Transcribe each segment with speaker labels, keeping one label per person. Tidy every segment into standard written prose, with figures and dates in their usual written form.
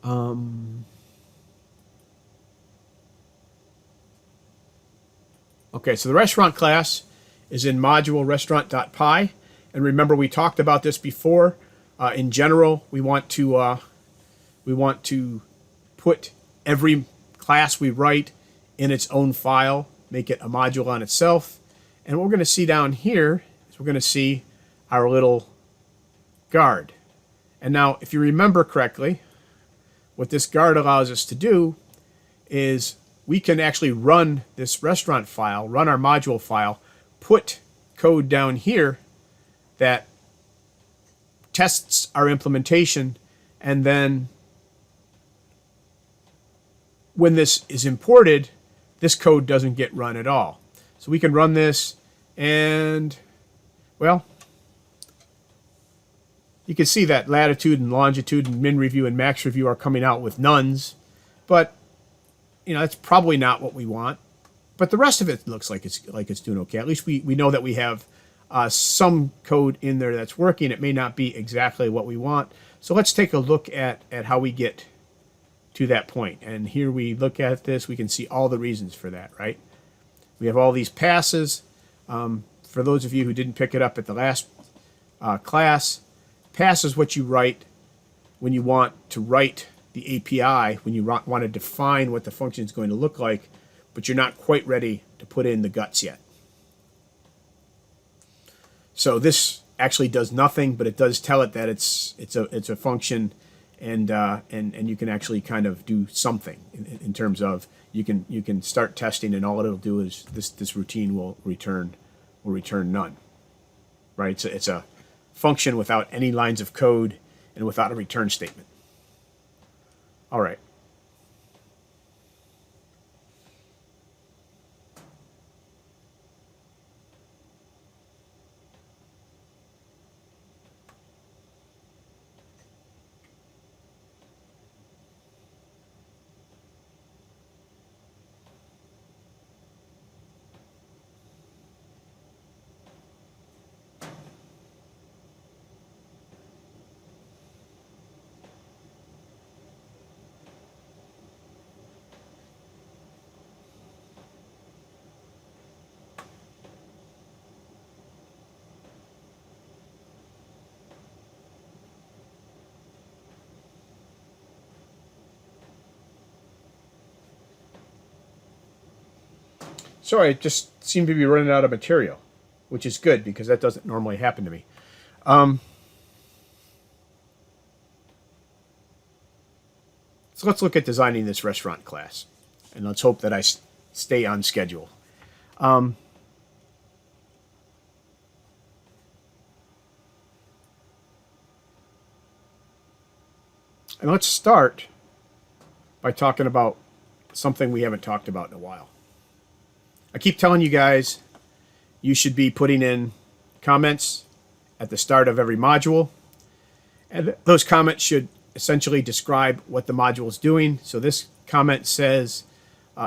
Speaker 1: Okay, so the restaurant class is in module restaurant.py. And remember, we talked about this before. In general, we want to put every class we write in its own file, make it a module on itself. And what we're going to see down here is we're going to see our little guard. And now, if you remember correctly, what this guard allows us to do is we can actually run this restaurant file, run our module file, put code down here that tests our implementation, and then when this is imported, this code doesn't get run at all. So we can run this and, well, you can see that latitude and longitude and min review and max review are coming out with nones, but you know, that's probably not what we want. But the rest of it looks like it's doing okay. At least we know that we have some code in there that's working. It may not be exactly what we want. So let's take a look at how we get to that point. And here we look at this, we can see all the reasons for that, right? We have all these passes. For those of you who didn't pick it up at the last class, pass is what you write when you want to write the API, when you want to define what the function is going to look like, but you're not quite ready to put in the guts yet. So this actually does nothing, but it does tell it that it's a function, and you can actually kind of do something in terms of you can start testing, and all it'll do is this routine will return none, right? So it's a function without any lines of code and without a return statement. All right. Sorry, I just seem to be running out of material, which is good because that doesn't normally happen to me. So let's look at designing this restaurant class, and let's hope that I stay on schedule. And let's start by talking about something we haven't talked about in a while. I keep telling you guys you should be putting in comments at the start of every module. And those comments should essentially describe what the module is doing. So this comment says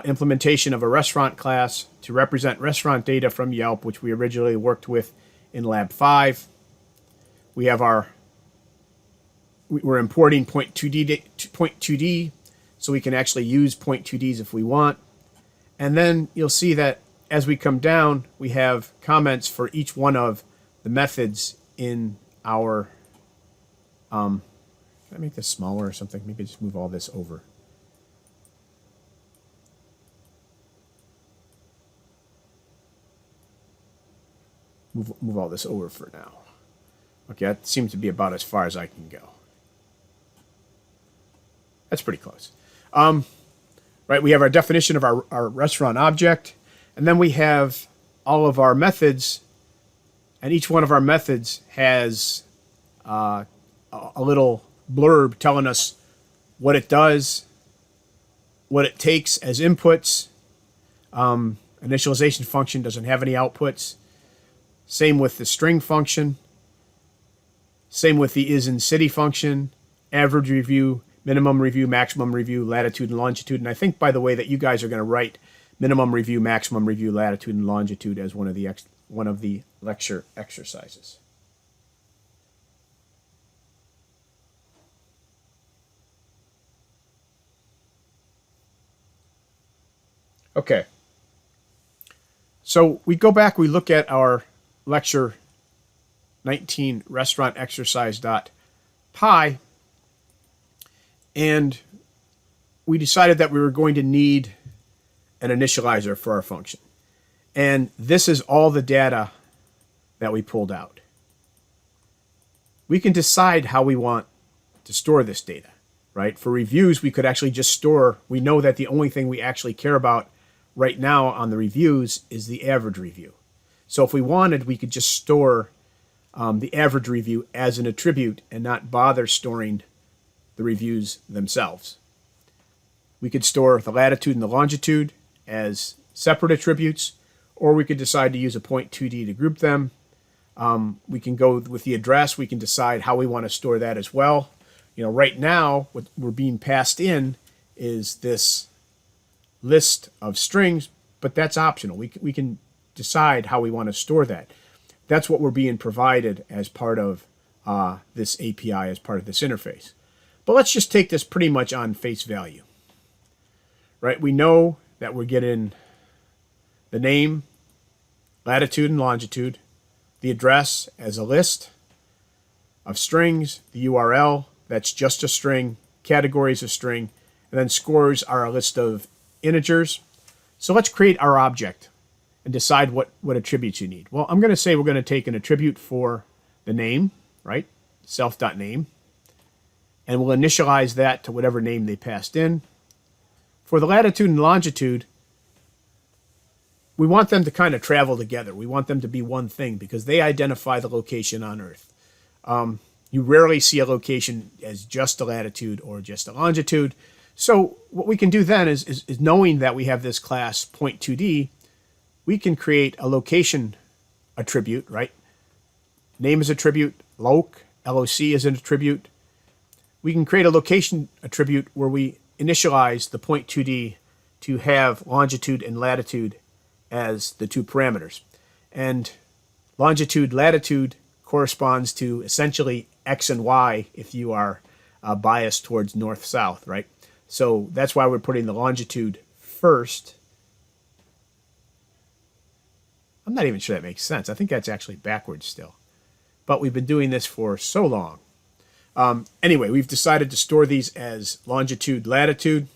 Speaker 1: implementation of a restaurant class to represent restaurant data from Yelp, which we originally worked with in Lab 5. We have we're importing point2d so we can actually use point2ds if we want. And then you'll see that as we come down, we have comments for each one of the methods in our, can I make this smaller or something? Maybe just move all this over. Move all this over for now. Okay, that seems to be about as far as I can go. That's pretty close. Right, we have our definition of our restaurant object, and then we have all of our methods, and each one of our methods has a little blurb telling us what it does, what it takes as inputs. Initialization function doesn't have any outputs. Same with the string function. Same with the is_in_city function, average review, minimum review, maximum review, latitude and longitude. And I think, by the way, that you guys are going to write minimum review, maximum review, latitude and longitude as one of the lecture exercises. Okay. So we go back, we look at our Lecture19 restaurant exercise.py, and we decided that we were going to need an initializer for our function. And this is all the data that we pulled out. We can decide how we want to store this data, right? For reviews, we could actually just store, we know that the only thing we actually care about right now on the reviews is the average review. So if we wanted, we could just store the average review as an attribute and not bother storing the reviews themselves. We could store the latitude and the longitude as separate attributes, or we could decide to use a point2d to group them. We can go with the address. We can decide how we want to store that as well. Right now, what we're being passed in is this list of strings, but that's optional. We can decide how we want to store that. That's what we're being provided as part of this API, as part of this interface. But let's just take this pretty much on face value, right? We know that we're getting the name, latitude and longitude, the address as a list of strings, the URL, that's just a string, categories a string, and then scores are a list of integers. So let's create our object and decide what attributes you need. Well, I'm going to say we're going to take an attribute for the name, right? Self.name. And we'll initialize that to whatever name they passed in. For the latitude and longitude, we want them to kind of travel together. We want them to be one thing because they identify the location on Earth. You rarely see a location as just a latitude or just a longitude. So what we can do then is knowing that we have this class point2d, we can create a location attribute, right? Name is attribute, loc is an attribute. We can create a location attribute where we initialize the point2d to have longitude and latitude as the two parameters. And longitude, latitude corresponds to essentially X and Y if you are biased towards north-south, right? So that's why we're putting the longitude first. I'm not even sure that makes sense. I think that's actually backwards still. But we've been doing this for so long. Anyway, we've decided to store these as longitude, latitude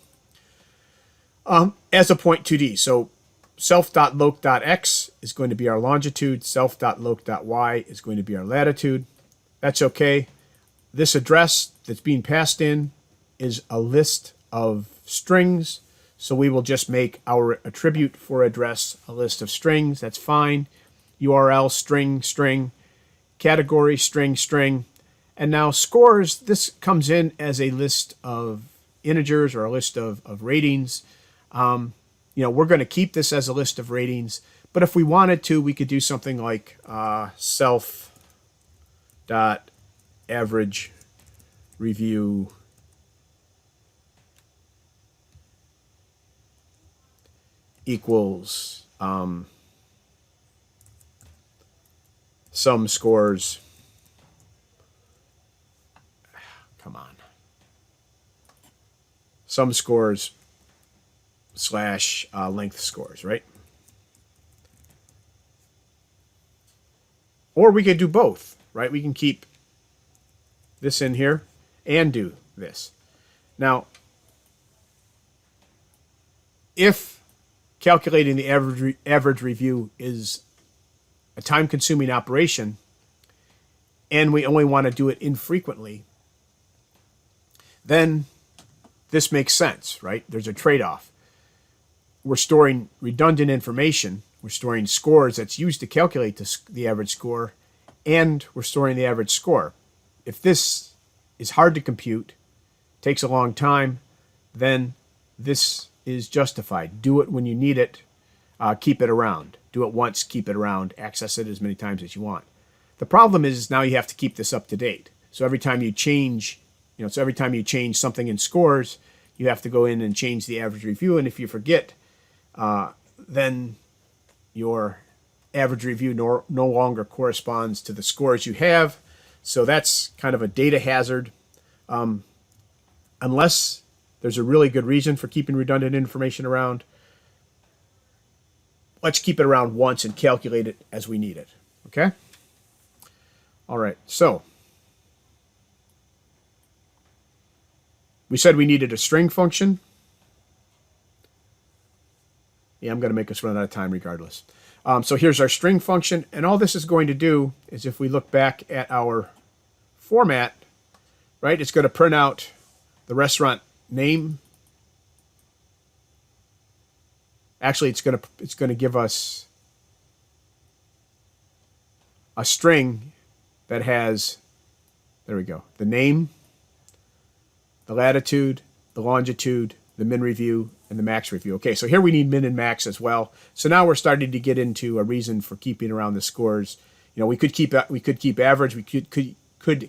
Speaker 1: as a point2d. So self.loc.x is going to be our longitude. Self.loc.y is going to be our latitude. That's okay. This address that's being passed in is a list of strings. So we will just make our attribute for address a list of strings. That's fine. URL, string, string. Category, string, string. And now scores, this comes in as a list of integers or a list of ratings. We're going to keep this as a list of ratings. But if we wanted to, we could do something like self.average review equals some scores. Come on. Some scores slash length scores, right? Or we could do both, right? We can keep this in here and do this. Now, if calculating the average review is a time-consuming operation and we only want to do it infrequently, then this makes sense, right? There's a trade-off. We're storing redundant information. We're storing scores that's used to calculate the average score, and we're storing the average score. If this is hard to compute, takes a long time, then this is justified. Do it when you need it. Keep it around. Do it once, keep it around, access it as many times as you want. The problem is now you have to keep this up to date. So every time you change, every time you change something in scores, you have to go in and change the average review. And if you forget, then your average review no longer corresponds to the scores you have. So that's kind of a data hazard. Unless there's a really good reason for keeping redundant information around, let's keep it around once and calculate it as we need it. Okay? All right, so we said we needed a string function. Yeah, I'm going to make us run out of time regardless. So here's our string function, and all this is going to do is, if we look back at our format, right, it's going to print out the restaurant name. Actually, it's going to give us a string that has, there we go, the name, the latitude, the longitude, the min review, and the max review. Okay, so here we need min and max as well. So now we're starting to get into a reason for keeping around the scores. You know, we could keep average, we could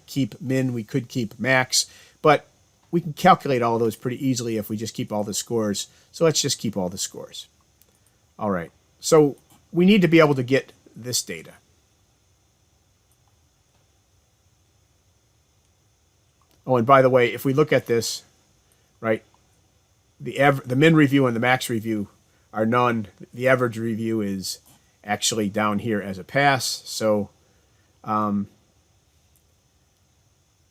Speaker 1: keep min, we could keep max, but we can calculate all of those pretty easily if we just keep all the scores. So let's just keep all the scores. All right, so we need to be able to get this data. Oh, and by the way, if we look at this, right, the min review and the max review are none. The average review is actually down here as a pass. So we're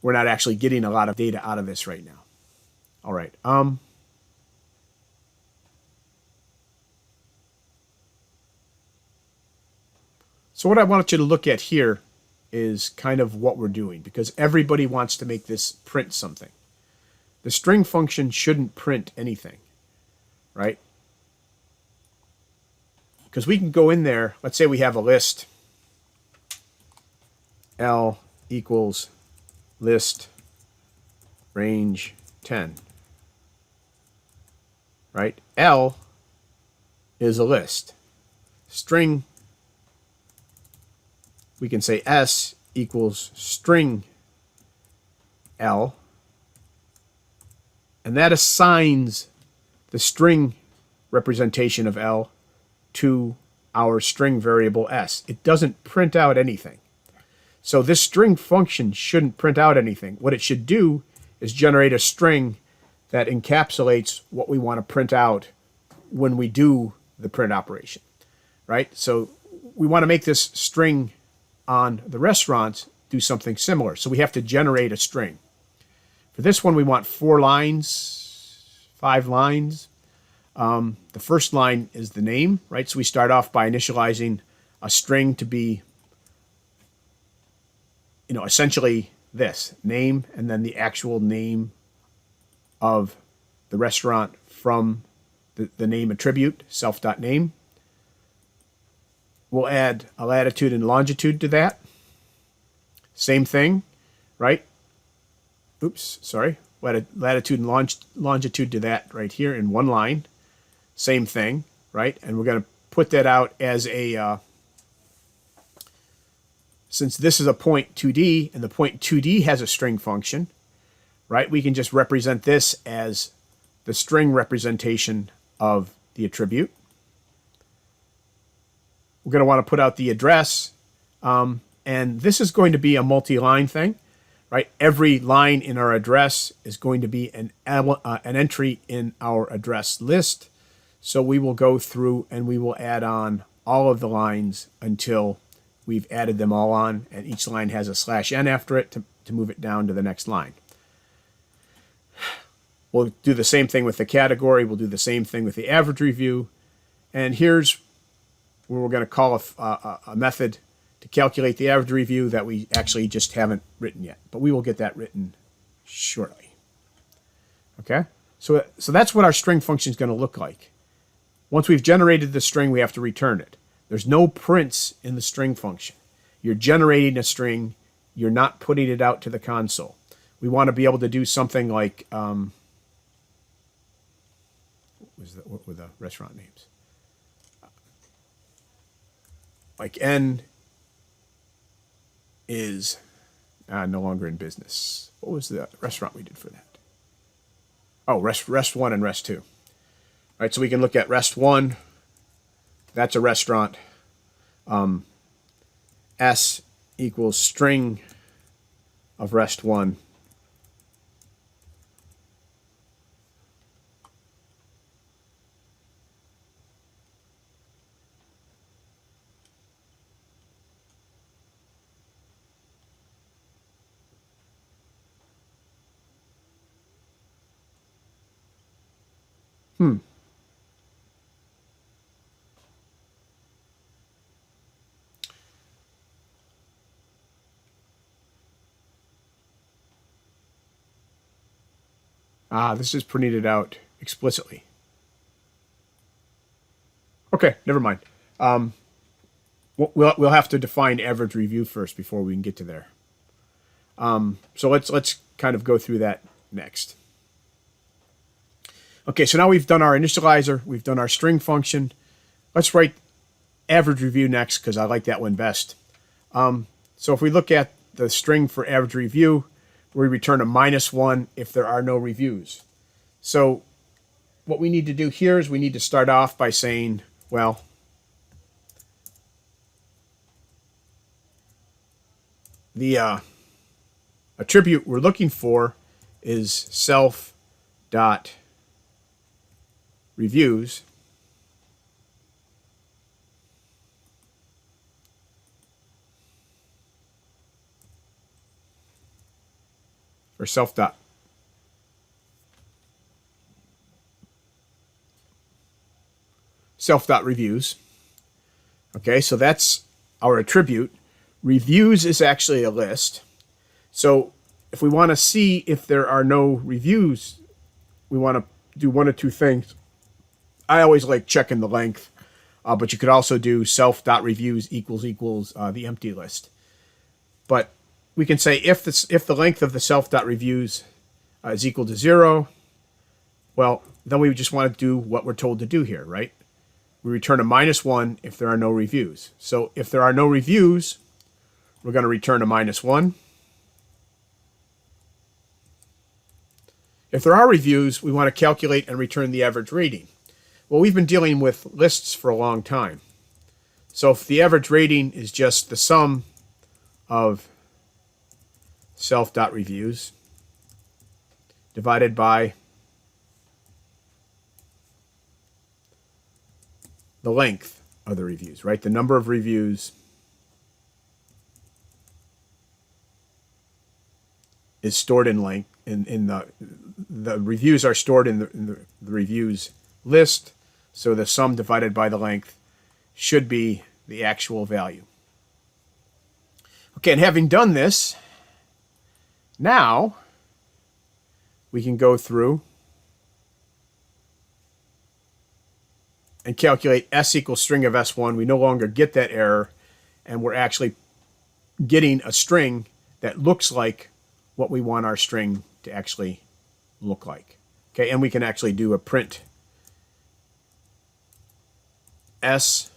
Speaker 1: not actually getting a lot of data out of this right now. All right. So what I want you to look at here is kind of what we're doing, because everybody wants to make this print something. The string function shouldn't print anything, right? Because we can go in there, let's say we have a list, L equals list range 10, right? L is a list. String, we can say S equals string L, and that assigns the string representation of L to our string variable S. It doesn't print out anything. So this string function shouldn't print out anything. What it should do is generate a string that encapsulates what we want to print out when we do the print operation, right? So we want to make this string on the restaurants do something similar. So we have to generate a string. For this one, we want 4 lines, 5 lines. The first line is the name, right? So we start off by initializing a string to be, you know, essentially this, name, and then the actual name of the restaurant from the name attribute, self.name. We'll add a latitude and longitude to that. Same thing, right? Oops, sorry. Latitude and longitude to that right here in one line. Same thing, right? And we're going to put that out as a, since this is a point 2D, and the point 2D has a string function, right? We can just represent this as the string representation of the attribute. We're going to want to put out the address, and this is going to be a multi-line thing, right? Every line in our address is going to be an entry in our address list. So we will go through and we will add on all of the lines until we've added them all on, and each line has a /n after it to move it down to the next line. We'll do the same thing with the category. We'll do the same thing with the average review. And here's where we're going to call a method to calculate the average review that we actually just haven't written yet. But we will get that written shortly. Okay? So that's what our string function is going to look like. Once we've generated the string, we have to return it. There's no prints in the string function. You're generating a string. You're not putting it out to the console. We want to be able to do something like, what were the restaurant names? Like N is no longer in business. What was the restaurant we did for that? Oh, rest 1 and rest 2. All right, so we can look at rest 1. That's a restaurant. S equals string of rest 1. This is printed out explicitly. Okay, never mind. We'll have to define average review first before we can get to there. So let's kind of go through that next. Okay, so now we've done our initializer, we've done our string function. Let's write average review next because I like that one best. So if we look at the string for average review, we return a -1 if there are no reviews. So what we need to do here is we need to start off by saying, well, the attribute we're looking for is self.reviews. Or self.reviews. Okay, so that's our attribute. Reviews is actually a list. So if we want to see if there are no reviews, we want to do one of two things. I always like checking the length, but you could also do self.reviews equals the empty list. But we can say if the length of the self.reviews is equal to 0, well, then we just want to do what we're told to do here, right? We return a -1 if there are no reviews. So if there are no reviews, we're going to return a -1. If there are reviews, we want to calculate and return the average rating. Well, we've been dealing with lists for a long time. So if the average rating is just the sum of self.reviews divided by the length of the reviews, right? The number of reviews is stored in length. In the reviews are stored in the reviews list, so the sum divided by the length should be the actual value. Okay, and having done this, now we can go through and calculate s equals string of s1. We no longer get that error, and we're actually getting a string that looks like what we want our string to actually look like. Okay, and we can actually do a print s,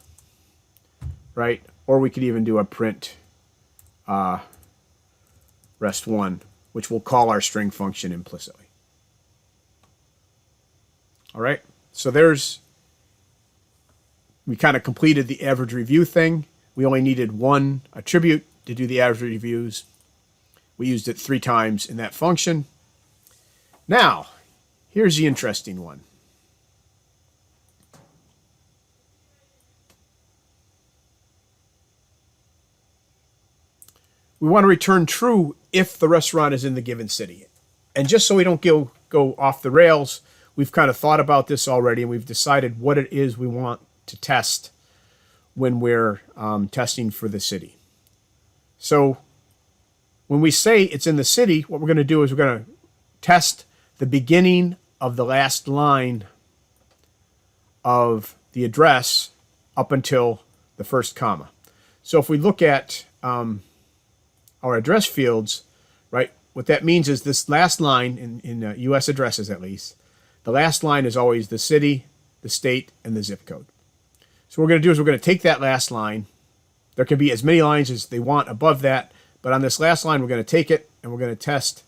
Speaker 1: right? Or we could even do a print rest1, which will call our string function implicitly. All right, so we kind of completed the average review thing. We only needed one attribute to do the average reviews. We used it 3 times in that function. Now, here's the interesting one. We want to return true if the restaurant is in the given city. And just so we don't go off the rails, we've kind of thought about this already, and we've decided what it is we want to test when we're testing for the city. So when we say it's in the city, what we're going to do is we're going to test the beginning of the last line of the address up until the first comma. So if we look at our address fields, right, what that means is this last line, in U.S. addresses at least, the last line is always the city, the state, and the zip code. So what we're going to do is we're going to take that last line. There can be as many lines as they want above that, but on this last line, we're going to take it, and we're going to test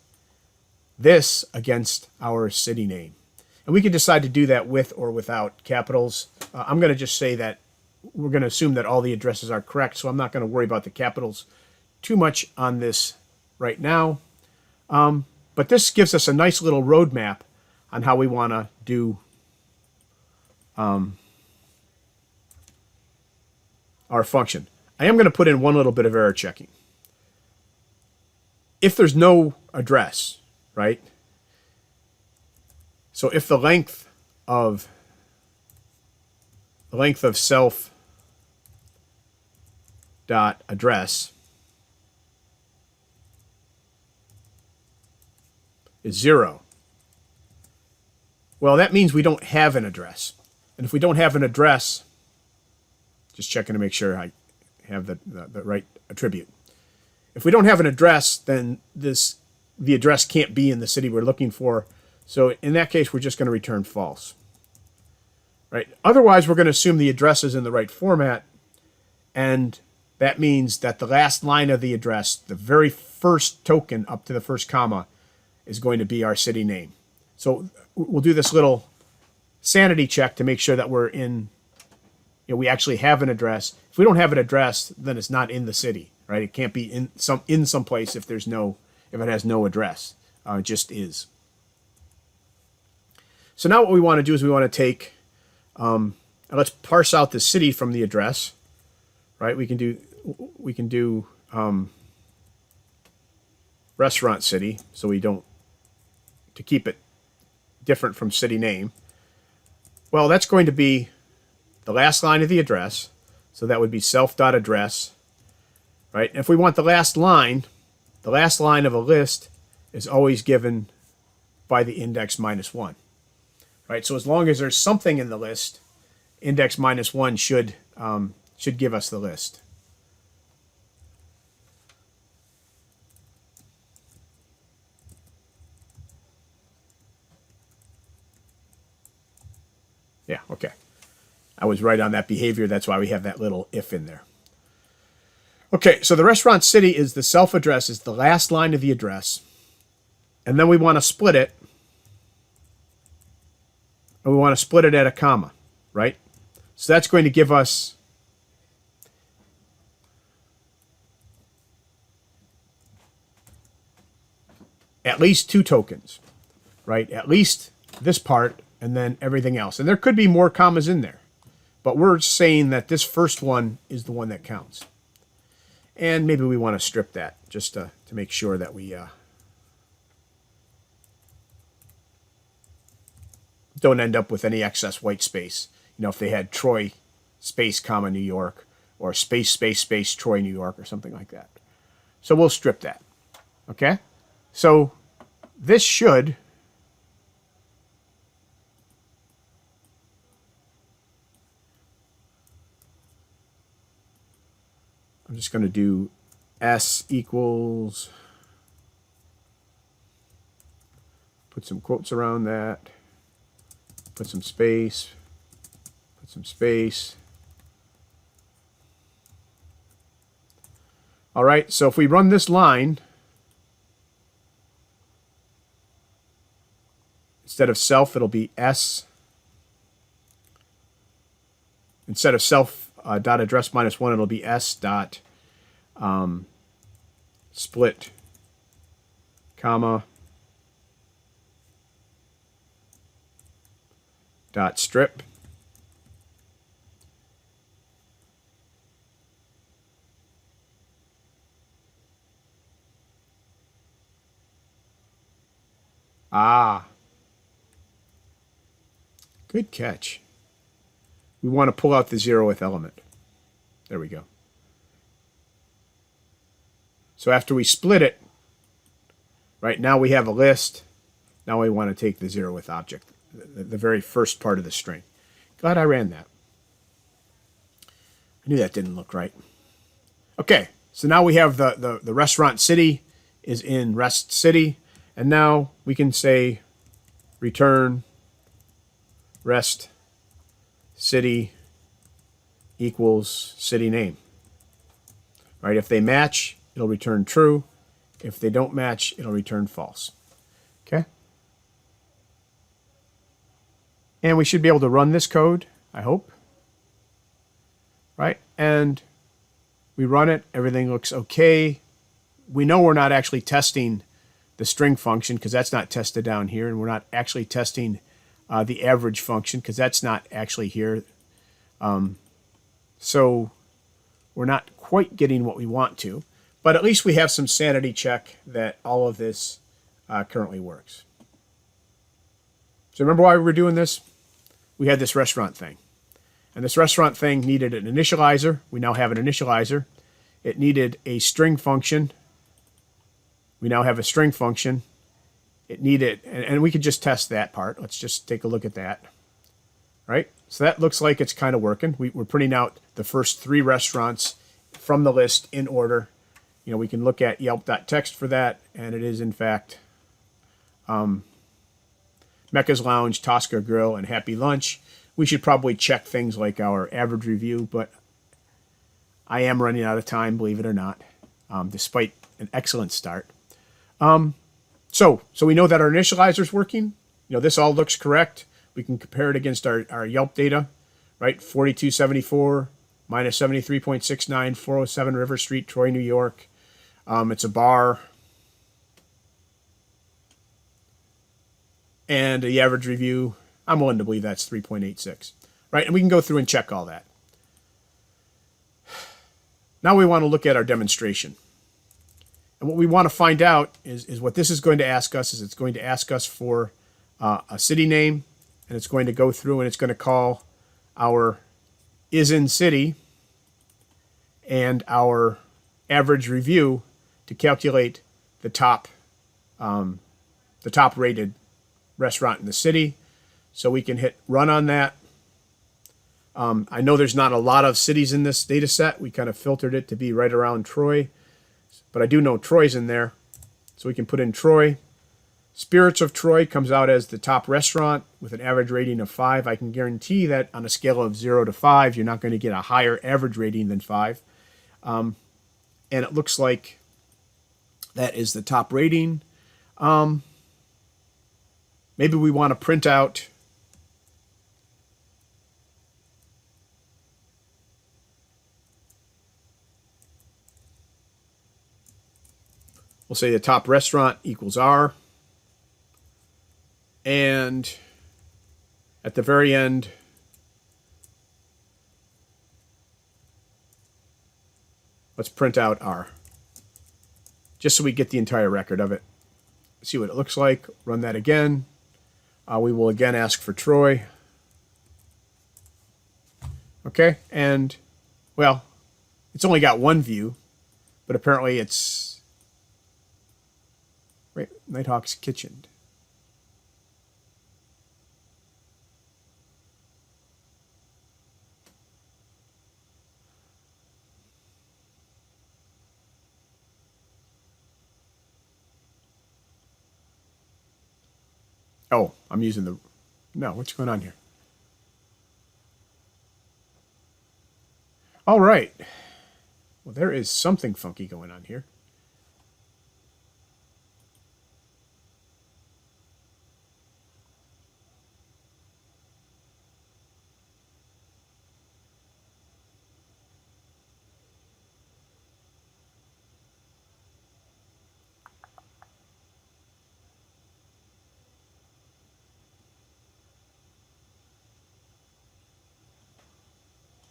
Speaker 1: this against our city name. And we can decide to do that with or without capitals. I'm going to just say that we're going to assume that all the addresses are correct, so I'm not going to worry about the capitals too much on this right now. But this gives us a nice little roadmap on how we want to do our function. I am going to put in one little bit of error checking. If there's no address, right? So if the length of self dot address is 0. Well, that means we don't have an address. And if we don't have an address, just checking to make sure I have the right attribute. If we don't have an address, then the address can't be in the city we're looking for. So in that case, we're just going to return false. Right? Otherwise, we're going to assume the address is in the right format, and that means that the last line of the address, the very first token up to the first comma, is going to be our city name. So we'll do this little sanity check to make sure that we're in, we actually have an address. If we don't have an address, then it's not in the city, right? It can't be in some place if it has no address. It just is. So now what we want to do is we want to take, let's parse out the city from the address, right? We can do restaurant city, so to keep it different from city name. Well, that's going to be the last line of the address, so that would be self.address, right? And if we want the last line of a list is always given by the index -1, right? So as long as there's something in the list, index -1 should give us the list. Yeah, okay. I was right on that behavior. That's why we have that little if in there. Okay, so the restaurant city is the self-address, is the last line of the address. And then we want to split it. And we want to split it at a comma, right? So that's going to give us at least 2 tokens, right? At least this part and then everything else. And there could be more commas in there, but we're saying that this first one is the one that counts. And maybe we want to strip that just to make sure that we don't end up with any excess white space. If they had Troy space comma New York, or space space space Troy New York, or something like that. So we'll strip that. Okay? So this should I'm just going to do S equals, put some quotes around that, put some space, All right, so if we run this line, instead of self, it'll be S. Instead of self dot address -1, it'll be S dot split comma dot strip. Good catch. We want to pull out the 0th element. There we go. So after we split it, right, now we have a list. Now we want to take the 0th object, the very first part of the string. Glad I ran that. I knew that didn't look right. Okay, so now we have the restaurant city is in rest city, and now we can say return rest city equals city name. Right? If they match, it'll return true. If they don't match, it'll return false. Okay? And we should be able to run this code, I hope. Right? And we run it. Everything looks okay. We know we're not actually testing the string function because that's not tested down here. And we're not actually testing the average function because that's not actually here. So we're not quite getting what we want to. But at least we have some sanity check that all of this currently works. So remember why we were doing this? we had this restaurant thing. And this restaurant thing needed an initializer. We now have an initializer. It needed a string function. We now have a string function. It needed, and we could just test that part. Let's just take a look at that. Right? So that looks like it's kind of working. We're printing out the first 3 restaurants from the list in order. You know, we can look at Yelp.txt for that, and it is, in fact, Mecca's Lounge, Tosca Grill, and Happy Lunch. We should probably check things like our average review, but I am running out of time, believe it or not, despite an excellent start. So we know that our initializer is working. You know, this all looks correct. We can compare it against our Yelp data, right? 4274 minus 73.69, 407 River Street, Troy, New York. It's a bar. And the average review, I'm willing to believe that's 3.86, right? And we can go through and check all that. Now we want to look at our demonstration. And what we want to find out is what this is going to ask us is it's going to ask us for a city name, and it's going to go through and it's going to call our is-in-city and our average review to calculate the top rated restaurant in the city. So we can hit run on that. I know there's not a lot of cities in this data set. We kind of filtered it to be right around Troy, but I do know Troy's in there. So we can put in Troy. Spirits of Troy comes out as the top restaurant with an average rating of 5. I can guarantee that on a scale of 0 to 5, you're not going to get a higher average rating than 5. And it looks like that is the top rating. Maybe we want to print out we'll say the top restaurant equals R. And at the very end, let's print out R. Just so we get the entire record of it. See what it looks like. Run that again. We will again ask for Troy. Okay, and, well, it's only got one view, but apparently it's Nighthawk's Kitchen. Oh, I'm using the... No, what's going on here? All right. Well, there is something funky going on here.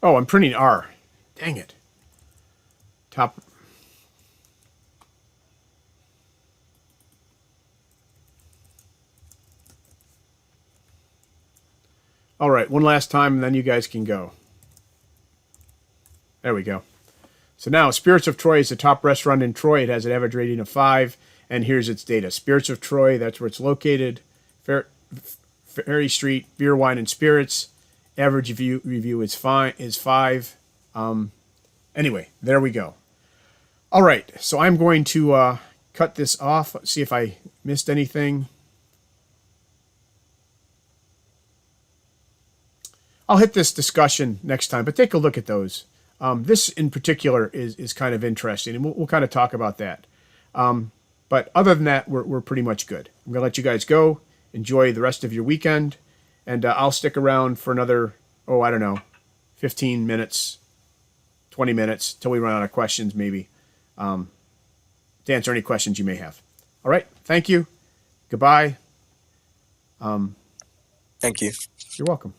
Speaker 1: Oh, I'm printing R. Dang it. Top. All right, one last time, and then you guys can go. There we go. So now, Spirits of Troy is the top restaurant in Troy. It has an average rating of 5, and here's its data. Spirits of Troy, that's where it's located. Ferry Street, Beer, Wine, and Spirits. Average review is 5. Anyway, there we go. All right, so I'm going to cut this off. Let's see if I missed anything. I'll hit this discussion next time, but take a look at those. This in particular is kind of interesting, and we'll kind of talk about that. But other than that, we're pretty much good. I'm going to let you guys go. Enjoy the rest of your weekend. And I'll stick around for another, 15 minutes, 20 minutes, till we run out of questions, maybe, to answer any questions you may have. All right. Thank you. Goodbye.
Speaker 2: Thank you.
Speaker 1: You're welcome.